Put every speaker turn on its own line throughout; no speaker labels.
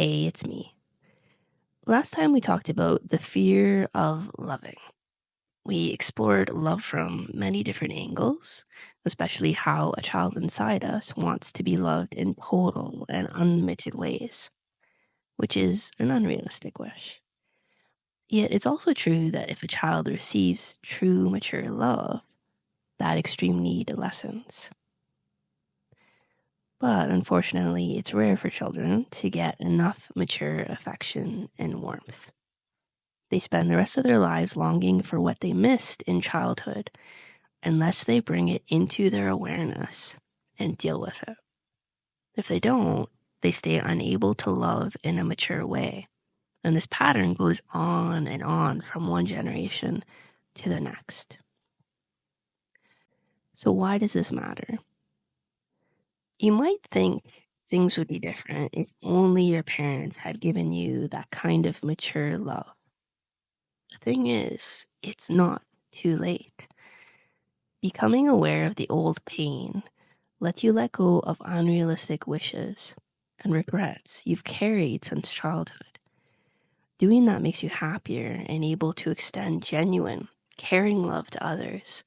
Hey, it's me. Last time we talked about the fear of loving. We explored love from many different angles, especially how a child inside us wants to be loved in total and unlimited ways, which is an unrealistic wish. Yet it's also true that if a child receives true mature love, that extreme need lessens. But unfortunately, it's rare for children to get enough mature affection and warmth. They spend the rest of their lives longing for what they missed in childhood unless they bring it into their awareness and deal with it. If they don't, they stay unable to love in a mature way. And this pattern goes on and on from one generation to the next. So why does this matter? You might think things would be different if only your parents had given you that kind of mature love. The thing is, it's not too late. Becoming aware of the old pain lets you let go of unrealistic wishes and regrets you've carried since childhood. Doing that makes you happier and able to extend genuine, caring love to others,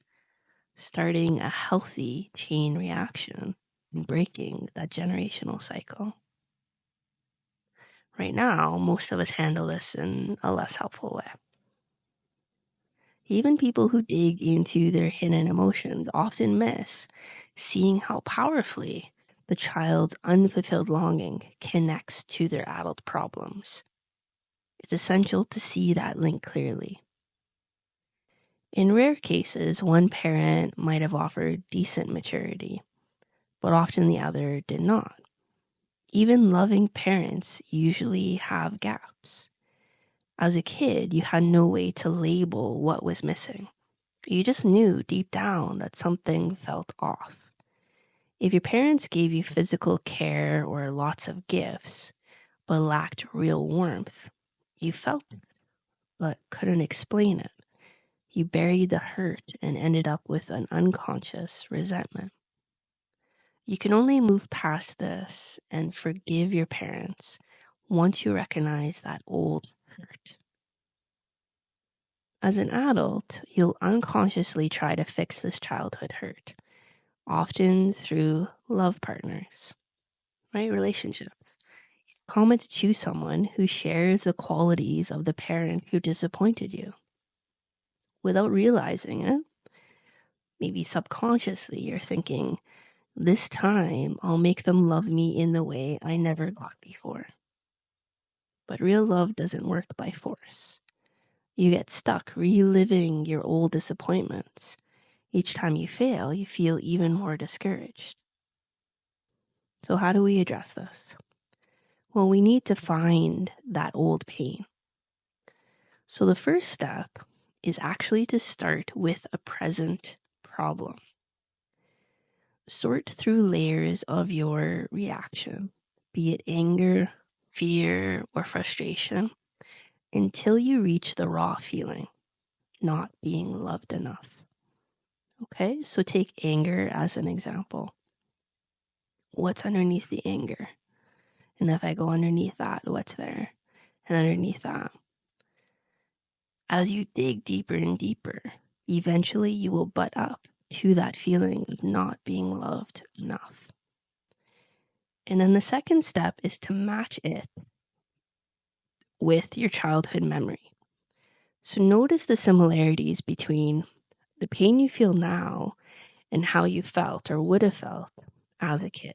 starting a healthy chain reaction and breaking that generational cycle. Right now, most of us handle this in a less helpful way. Even people who dig into their hidden emotions often miss seeing how powerfully the child's unfulfilled longing connects to their adult problems. It's essential to see that link clearly. In rare cases, one parent might have offered decent maturity, but often the other did not. Even loving parents usually have gaps. As a kid, you had no way to label what was missing. You just knew deep down that something felt off. If your parents gave you physical care or lots of gifts, but lacked real warmth, you felt it, but couldn't explain it. You buried the hurt and ended up with an unconscious resentment. You can only move past this and forgive your parents once you recognize that old hurt. As an adult, you'll unconsciously try to fix this childhood hurt, often through love partners, right? Relationships. It's common to choose someone who shares the qualities of the parent who disappointed you. Without realizing it, maybe subconsciously you're thinking, this time I'll make them love me in the way I never got before. But real love doesn't work by force. You get stuck reliving your old disappointments. Each time you fail, you feel even more discouraged. So how do we address this? Well, we need to find that old pain. So the first step is actually to start with a present problem. Sort through layers of your reaction, be it anger, fear, or frustration, until you reach the raw feeling, not being loved enough. Okay, so take anger as an example. What's underneath the anger? And if I go underneath that, what's there? And underneath that, as you dig deeper and deeper, eventually you will butt up to that feeling of not being loved enough. And then the second step is to match it with your childhood memory. So notice the similarities between the pain you feel now and how you felt or would have felt as a kid.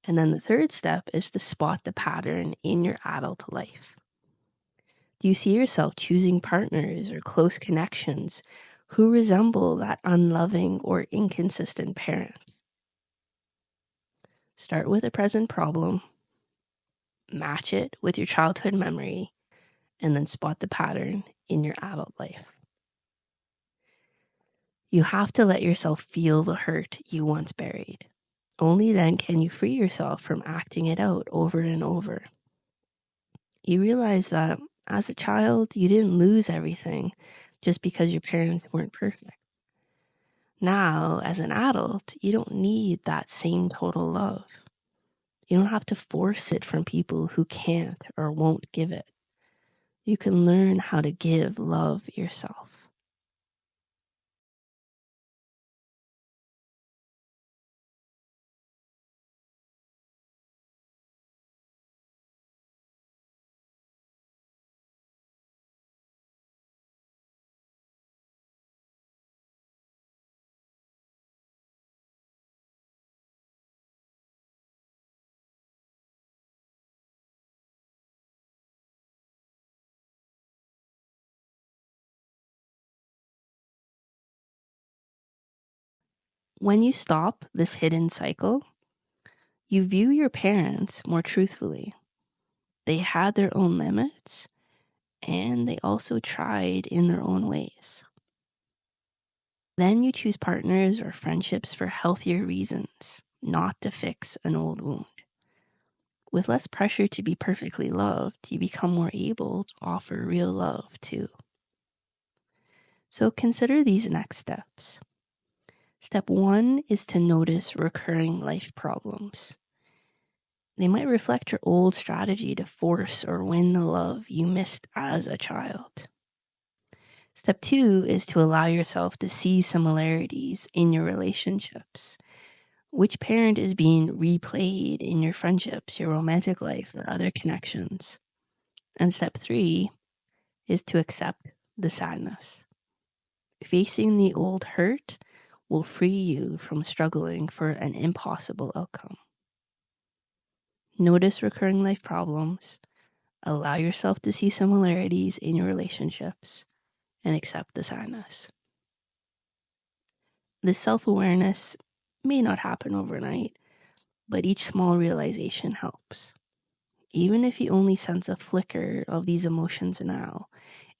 And then the third step is to spot the pattern in your adult life. Do you see yourself choosing partners or close connections who resemble that unloving or inconsistent parent? Start with a present problem, match it with your childhood memory, and then spot the pattern in your adult life. You have to let yourself feel the hurt you once buried. Only then can you free yourself from acting it out over and over. You realize that as a child, you didn't lose everything just because your parents weren't perfect. Now, as an adult, you don't need that same total love. You don't have to force it from people who can't or won't give it. You can learn how to give love yourself. When you stop this hidden cycle, you view your parents more truthfully. They had their own limits, and they also tried in their own ways. Then you choose partners or friendships for healthier reasons, not to fix an old wound. With less pressure to be perfectly loved, you become more able to offer real love too. So consider these next steps. Step 1 is to notice recurring life problems. They might reflect your old strategy to force or win the love you missed as a child. Step 2 is to allow yourself to see similarities in your relationships. Which parent is being replayed in your friendships, your romantic life, or other connections? And step 3 is to accept the sadness. Facing the old hurt will free you from struggling for an impossible outcome. Notice recurring life problems, allow yourself to see similarities in your relationships, and accept the sadness. This self-awareness may not happen overnight, but each small realization helps. Even if you only sense a flicker of these emotions now,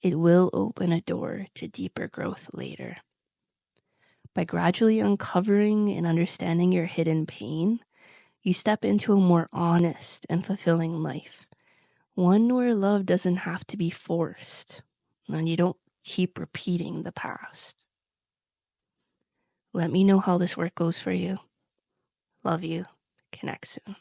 it will open a door to deeper growth later. By gradually uncovering and understanding your hidden pain, you step into a more honest and fulfilling life. One where love doesn't have to be forced, and you don't keep repeating the past. Let me know how this work goes for you. Love you. Connect soon.